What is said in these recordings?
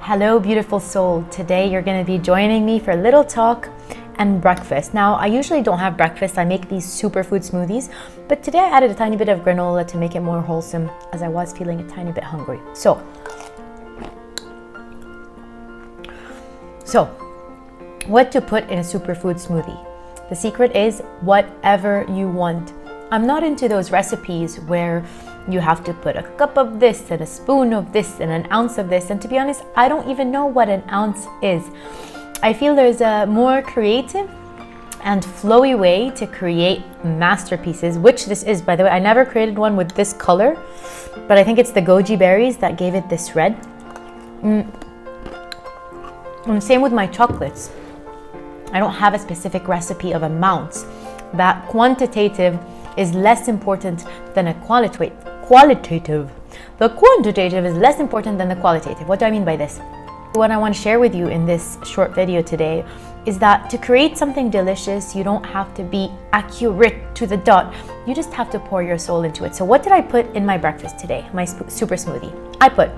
Hello, beautiful soul. Today you're going to be joining me for a little talk and breakfast. Now, I usually don't have breakfast. I make these superfood smoothies, but today I added a tiny bit of granola to make it more wholesome as I was feeling a tiny bit hungry. So what to put in a superfood smoothie? The secret is whatever you want. I'm not into those recipes where you have to put a cup of this and a spoon of this and an ounce of this. And to be honest, I don't even know what an ounce is. I feel there's a more creative and flowy way to create masterpieces, which this is, by the way. I never created one with this color, but I think it's the Goji berries that gave it this red. And same with my chocolates. I don't have a specific recipe of amounts. That quantitative is less important than a qualitative. The quantitative is less important than the qualitative. What do I mean by this? What I want to share with you in this short video today is that to create something delicious, you don't have to be accurate to the dot. You just have to pour your soul into it. So what did I put in my breakfast today, my super smoothie? I put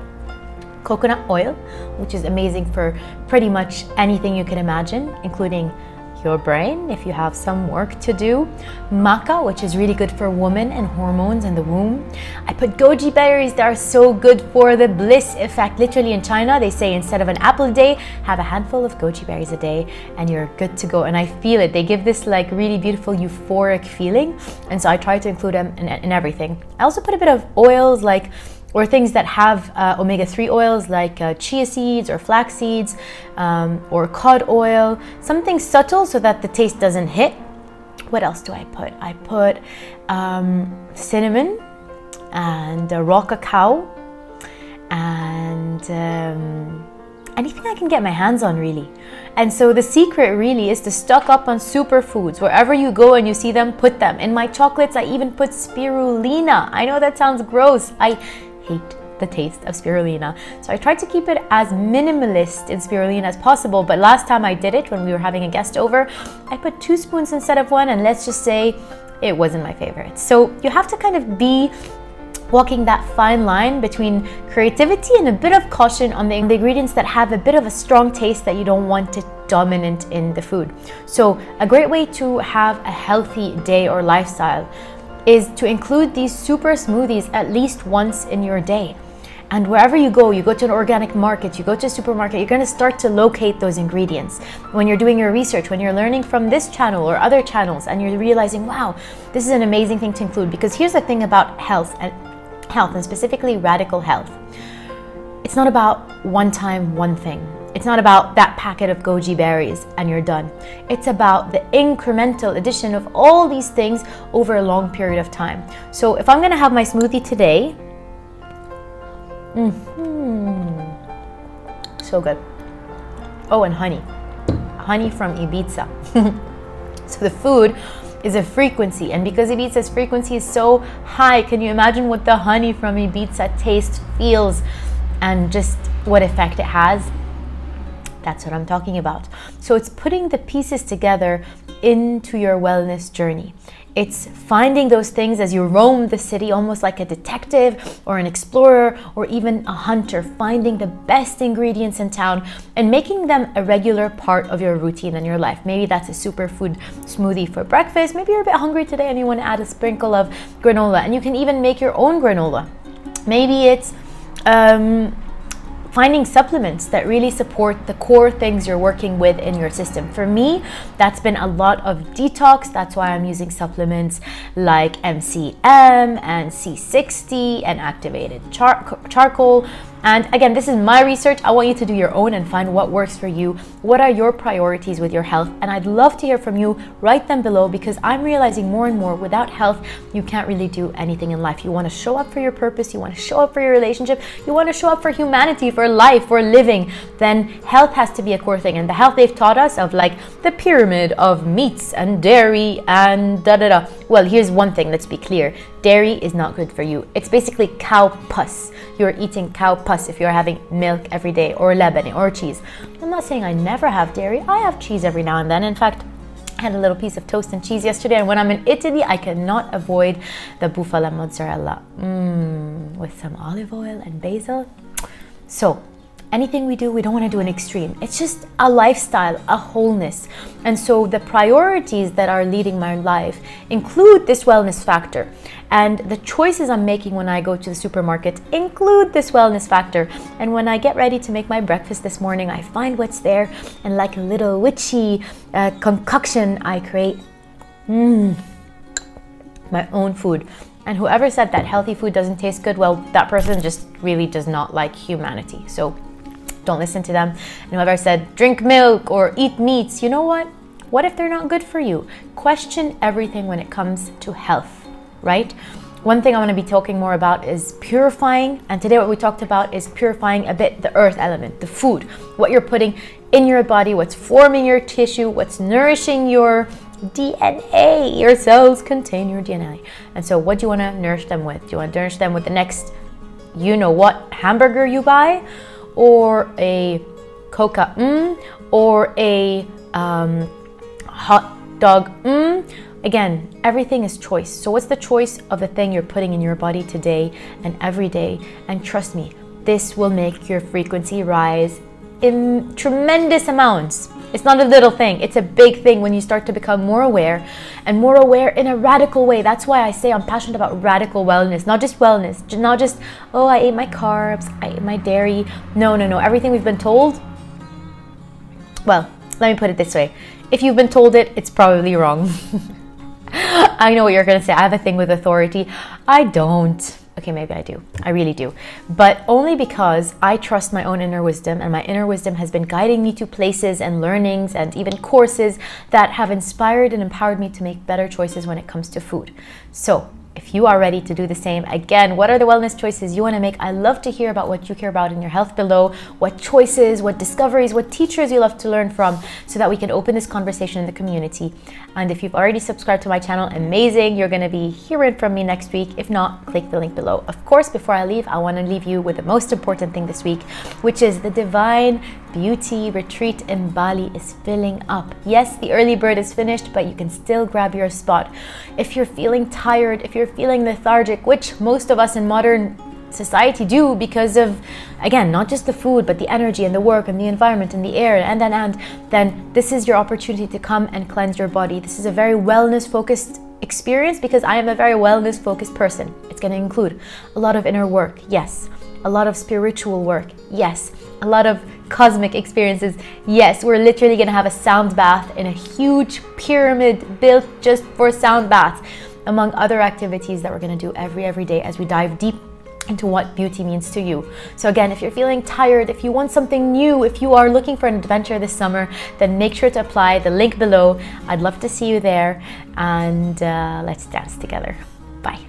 coconut oil, which is amazing for pretty much anything you can imagine, including your brain if you have some work to do. Maca, which is really good for women and hormones in the womb. I put goji berries that are so good for the bliss effect. Literally in China, they say instead of an apple a day, have a handful of goji berries a day and you're good to go. And I feel it. They give this like really beautiful euphoric feeling. And so I try to include them in everything. I also put a bit of oils or things that have omega-3 oils like chia seeds or flax seeds or cod oil, something subtle so that the taste doesn't hit. What else do I put? I put cinnamon and raw cacao and anything I can get my hands on, really. And so the secret really is to stock up on superfoods. Wherever you go and you see them, put them. In my chocolates, I even put spirulina. I know that sounds gross. I hate the taste of spirulina. So I tried to keep it as minimalist in spirulina as possible. But last time I did it, when we were having a guest over, I put 2 spoons instead of 1. And let's just say it wasn't my favorite. So you have to kind of be walking that fine line between creativity and a bit of caution on the ingredients that have a bit of a strong taste that you don't want it dominant in the food. So a great way to have a healthy day or lifestyle is to include these super smoothies at least once in your day. And wherever you go to an organic market, you go to a supermarket, you're going to start to locate those ingredients. When you're doing your research, when you're learning from this channel or other channels, and you're realizing, wow, this is an amazing thing to include. Because here's the thing about health, and specifically radical health. It's not about one time, one thing. It's not about that packet of goji berries and you're done. It's about the incremental addition of all these things over a long period of time. So if I'm gonna have my smoothie today, so good. Oh, and honey from Ibiza. So the food is a frequency, and because Ibiza's frequency is so high, can you imagine what the honey from Ibiza tastes, feels, and just what effect it has? That's what I'm talking about. So it's putting the pieces together into your wellness journey. It's finding those things as you roam the city, almost like a detective or an explorer or even a hunter, finding the best ingredients in town and making them a regular part of your routine in your life. Maybe that's a superfood smoothie for breakfast. Maybe you're a bit hungry today and you want to add a sprinkle of granola, and you can even make your own granola. Maybe it's finding supplements that really support the core things you're working with in your system. For me, that's been a lot of detox. That's why I'm using supplements like MCM and C60 and activated charcoal. And again, this is my research. I want you to do your own and find what works for you. What are your priorities with your health? And I'd love to hear from you. Write them below, because I'm realizing more and more without health, you can't really do anything in life. You want to show up for your purpose. You want to show up for your relationship. You want to show up for humanity, for life, for living. Then health has to be a core thing. And the health they've taught us of like the pyramid of meats and dairy and da-da-da. Well, here's one thing, let's be clear. Dairy is not good for you. It's basically cow pus. You're eating cow pus if you're having milk every day, or lebanon, or cheese. I'm not saying I never have dairy. I have cheese every now and then. In fact, I had a little piece of toast and cheese yesterday, and when I'm in Italy, I cannot avoid the bufala mozzarella with some olive oil and basil. So anything we do, we don't want to do an extreme. It's just a lifestyle, a wholeness. And so the priorities that are leading my life include this wellness factor. And the choices I'm making when I go to the supermarket include this wellness factor. And when I get ready to make my breakfast this morning, I find what's there, and like a little witchy concoction, I create my own food. And whoever said that healthy food doesn't taste good, well, that person just really does not like humanity. So don't listen to them. And whoever said drink milk or eat meats, you know what? What if they're not good for you? Question everything when it comes to health, right? One thing I want to be talking more about is purifying. And today what we talked about is purifying a bit the earth element, the food, what you're putting in your body, what's forming your tissue, what's nourishing your DNA. Your cells contain your DNA. And so what do you want to nourish them with? Do you want to nourish them with the next, you know what, hamburger you buy, or a coca, or a hot dog? Again, everything is choice. So what's the choice of the thing you're putting in your body today and every day? And trust me, this will make your frequency rise in tremendous amounts. It's not a little thing. It's a big thing when you start to become more aware, and more aware in a radical way. That's why I say I'm passionate about radical wellness, not just wellness, not just, oh, I ate my carbs, I ate my dairy. No. Everything we've been told, well, let me put it this way. If you've been told it, it's probably wrong. I know what you're going to say. I have a thing with authority. I don't. Okay, maybe I do. I really do. But only because I trust my own inner wisdom, and my inner wisdom has been guiding me to places and learnings and even courses that have inspired and empowered me to make better choices when it comes to food. So if you are ready to do the same, again, what are the wellness choices you want to make? I love to hear about what you care about in your health below, what choices, what discoveries, what teachers you love to learn from, so that we can open this conversation in the community. And if you've already subscribed to my channel, amazing, you're going to be hearing from me next week. If not, click the link below. Of course, before I leave, I want to leave you with the most important thing this week, which is the Divine Beauty Retreat in Bali is filling up. Yes, the early bird is finished, but you can still grab your spot. If you're feeling tired, if you're feeling lethargic, which most of us in modern society do because of, again, not just the food, but the energy and the work and the environment and the air, and then this is your opportunity to come and cleanse your body. This is a very wellness focused experience, because I am a very wellness focused person. It's going to include a lot of inner work, yes, a lot of spiritual work, yes, a lot of cosmic experiences, yes. We're literally going to have a sound bath in a huge pyramid built just for sound baths, among other activities that we're going to do every day as we dive deep into what beauty means to you. So again, if you're feeling tired, if you want something new, if you are looking for an adventure this summer, then make sure to apply. The link below. I'd love to see you there, and let's dance together. Bye.